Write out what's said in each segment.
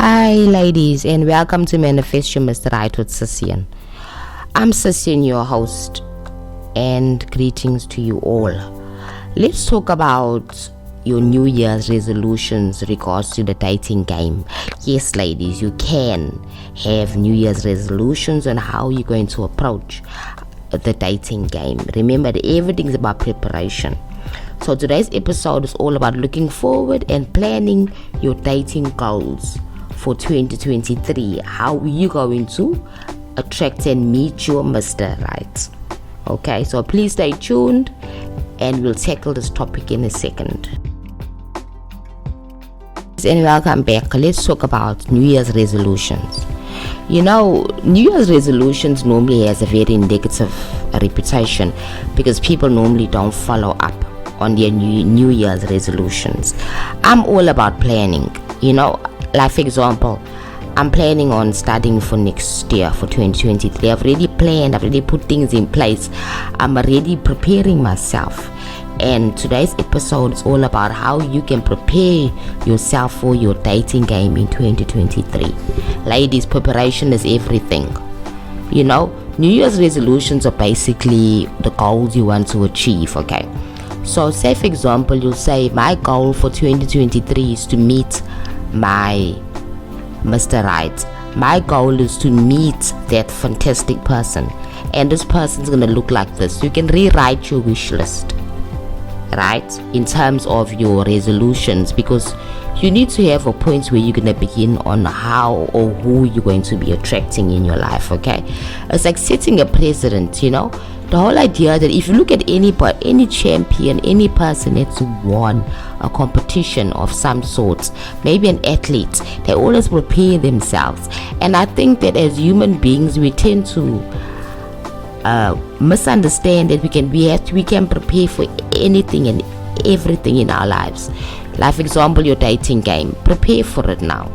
Hi ladies, and welcome to Manifest Your Mr. Right with Cecian. I'm Cecian, your host, and greetings to you all. Let's talk about your New Year's resolutions regards to the dating game. Yes ladies, you can have New Year's resolutions on how you're going to approach the dating game. Remember that everything's about preparation. So today's episode is all about looking forward and planning your dating goals for 2023. How are you going to attract and meet your Mr. Right? Okay, so please stay tuned and we'll tackle this topic in a second. And welcome back. Let's talk about New Year's resolutions. You know, New Year's resolutions normally has a very negative reputation because people normally don't follow up on their New Year's resolutions. I'm all about planning, you know. Like for example, I'm planning on studying for next year, for 2023. I've already planned, I've already put things in place. I'm already preparing myself. And today's episode is all about how you can prepare yourself for your dating game in 2023. Ladies, preparation is everything. You know, New Year's resolutions are basically the goals you want to achieve, okay? So say for example, you'll say, my goal for 2023 is to meet my Mr. Right. My goal is to meet that fantastic person, and this person's gonna look like this. You can rewrite your wish list, right, in terms of your resolutions, because you need to have a point where you're gonna begin on how or who you're going to be attracting in your life. Okay, it's like setting a precedent. You know, the whole idea that if you look at any champion, any person that's won a competition of some sort, maybe an athlete, they always prepare themselves. And I think that as human beings, we tend to misunderstand that we can prepare for anything and everything in our lives. Like for example, your dating game, prepare for it now.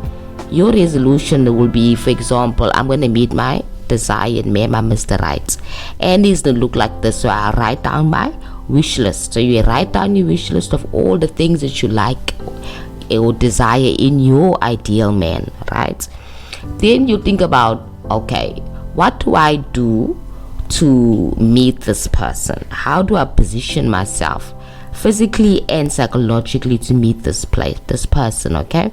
Your resolution will be, for example, I'm going to meet my desired man, my Mr. Right, and he's going to look like this. So I write down my wish list. So you write down your wish list of all the things that you like or desire in your ideal man, right? Then you think about, okay, what do I do to meet this person? How do I position myself physically and psychologically to meet this person? Okay,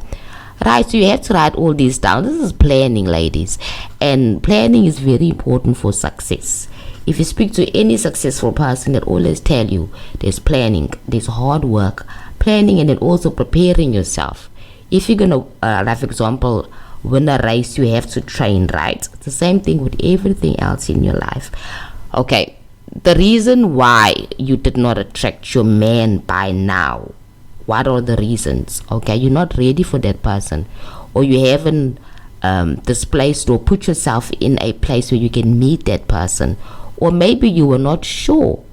right? So you have to write all these down. This is planning, ladies, and planning is very important for success. If you speak to any successful person, that always tell you there's planning, there's hard work, planning, and then also preparing yourself. If you're gonna like for example, win a race, you have to train, right? It's the same thing with everything else in your life. Okay, the reason why you did not attract your man by now, what are the reasons? Okay, you're not ready for that person, or you haven't displaced or put yourself in a place where you can meet that person, or maybe you were not sure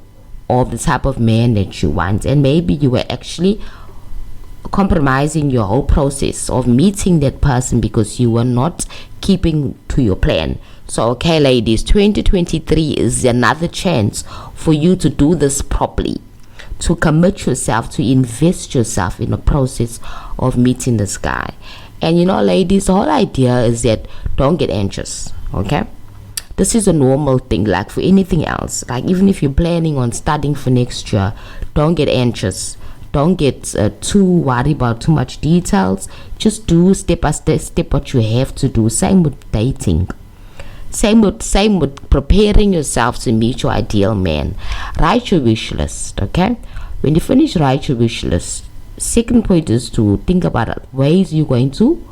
of the type of man that you want, and maybe you were actually compromising your whole process of meeting that person because you were not keeping to your plan. So okay ladies, 2023 is another chance for you to do this properly, to commit yourself, to invest yourself in the process of meeting this guy. And you know ladies, the whole idea is that don't get anxious. Okay, this is a normal thing, like for anything else. Like even if you're planning on studying for next year, don't get anxious. Don't get too worried about too much details. Just do step by step what you have to do. Same with dating. Same with preparing yourself to meet your ideal man. Write your wish list, okay? When you finish write your wish list, second point is to think about ways you're going to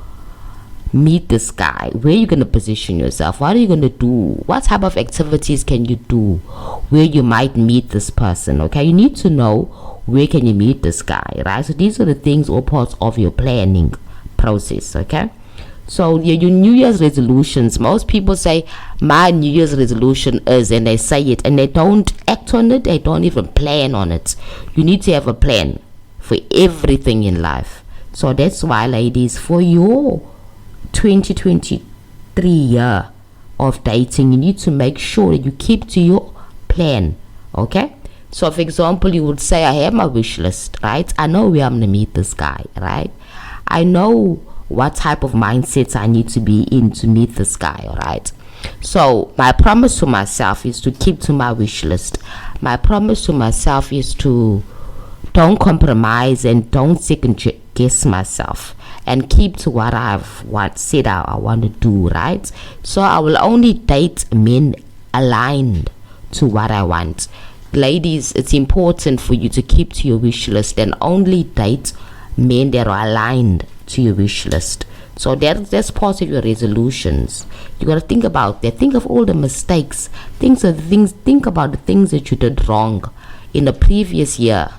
meet this guy. Where you're going to position yourself. What are you going to do? What type of activities can you do where you might meet this person, okay? You need to know where can you meet this guy, right? So these are the things, all parts of your planning process, okay? So your New Year's resolutions, most people say my New Year's resolution is, and they say it and they don't act on it, they don't even plan on it. You need to have a plan for everything in life. So that's why ladies, for your 2023 year of dating, you need to make sure that you keep to your plan, okay? So for example, you would say, I have my wish list, right? I know where I'm gonna meet this guy, right? I know what type of mindsets I need to be in to meet this guy. All right. So my promise to myself is to keep to my wish list. My promise to myself is to don't compromise and don't second guess myself, and keep to what I've said I want to do, right? So I will only date men aligned to what I want. Ladies, it's important for you to keep to your wish list and only date men that are aligned to your wish list. So that's part of your resolutions. You got to think about that. Think of all the mistakes. Think about the things that you did wrong in the previous year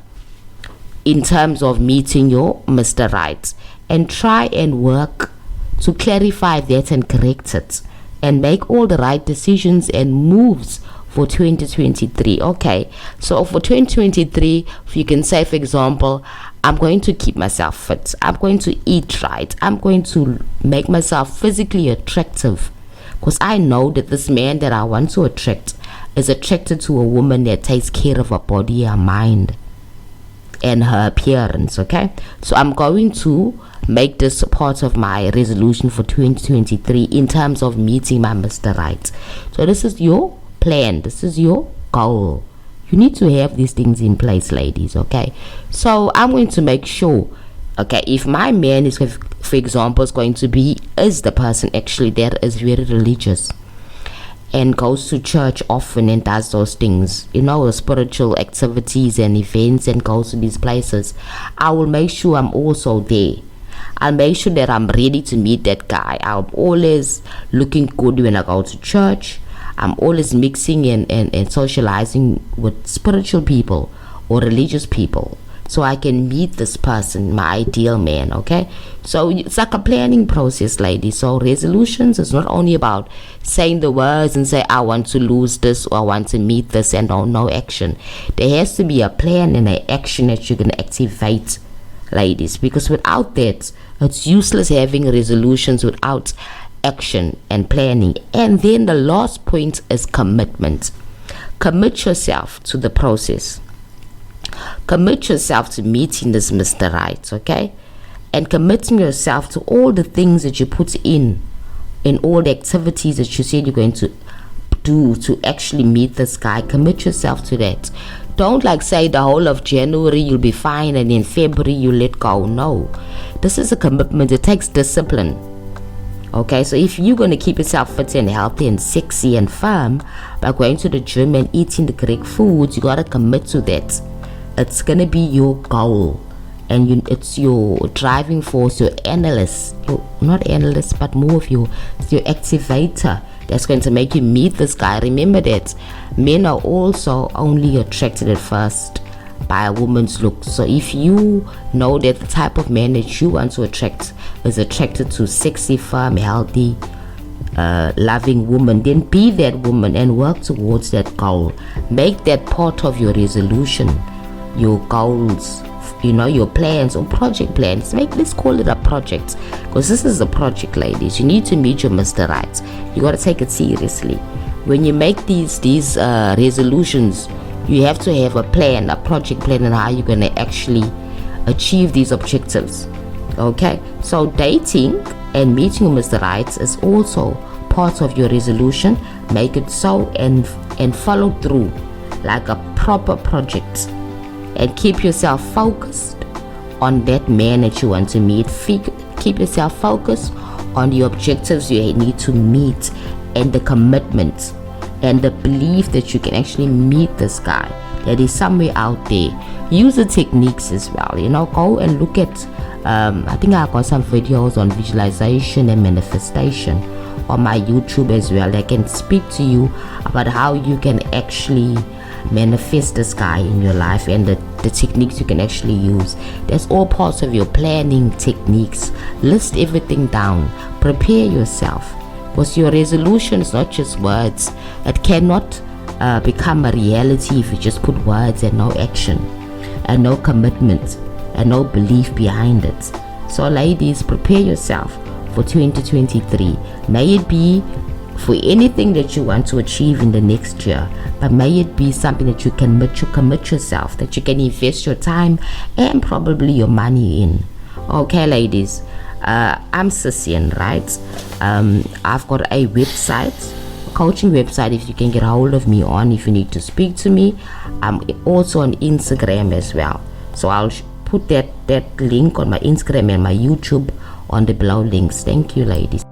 in terms of meeting your Mr. Right, and try and work to clarify that and correct it and make all the right decisions and moves for 2023. Okay, so for 2023, you can say, for example, I'm going to keep myself fit, I'm going to eat right, I'm going to make myself physically attractive, because I know that this man that I want to attract is attracted to a woman that takes care of her body, her mind, and her appearance. Okay, so I'm going to make this part of my resolution for 2023 in terms of meeting my Mr. Right. So this is your plan, this is your goal. You need to have these things in place, ladies. Okay, so I'm going to make sure, okay, if my man is, for example, is the person actually that is very religious and goes to church often and does those things, spiritual activities and events, and goes to these places, I will make sure I'm also there. I'll make sure that I'm ready to meet that guy. I'm always looking good when I go to church. I'm always mixing and socializing with spiritual people or religious people, so I can meet this person, my ideal man. Okay, so it's like a planning process, ladies. So resolutions is not only about saying the words and say I want to lose this or I want to meet this and no action. There has to be a plan and an action that you can activate, ladies, because without that, it's useless having resolutions without action and planning. And then the last point is commitment. Commit yourself to the process. Commit yourself to meeting this Mr. Right, okay? And committing yourself to all the things that you put in all the activities that you said you're going to do to actually meet this guy. Commit yourself to that. Don't say the whole of January you'll be fine and in February you let go. No, this is a commitment. It takes discipline. Okay, so if you're going to keep yourself fit and healthy and sexy and firm by going to the gym and eating the correct foods, you got to commit to that. It's going to be your goal, and it's your driving force, your analyst, not analyst, but more of your activator that's going to make you meet this guy. Remember that men are also only attracted at first by a woman's look. So if you know that the type of man that you want to attract is attracted to sexy, firm, healthy, loving woman, then be that woman and work towards that goal. Make that part of your resolution, your goals, your plans or project plans. Let's call it a project, because this is a project, ladies. You need to meet your Mr. Right. You got to take it seriously. When you make these resolutions, you have to have a plan, a project plan, and how you're going to actually achieve these objectives. Okay, so dating and meeting Mr. Right is also part of your resolution. Make it so and follow through like a proper project, and keep yourself focused on that man that you want to meet. Keep yourself focused on the objectives you need to meet and the commitment and the belief that you can actually meet this guy that is somewhere out there. Use the techniques as well. Go and look at I think I got some videos on visualization and manifestation on my YouTube as well that can speak to you about how you can actually manifest this guy in your life and the techniques you can actually use. That's all parts of your planning techniques. List everything down. Prepare yourself, because your resolution is not just words. It cannot become a reality if you just put words and no action and no commitment and no belief behind it. So ladies, prepare yourself for 2023. May it be for anything that you want to achieve in the next year, but may it be something that you can commit yourself, that you can invest your time and probably your money in. Okay, ladies, I'm Cecian, right? I've got a website, coaching website, if you can get a hold of me on, if you need to speak to me. I'm also on Instagram as well, so I'll put that link on my Instagram and my YouTube on the below links. Thank you, ladies.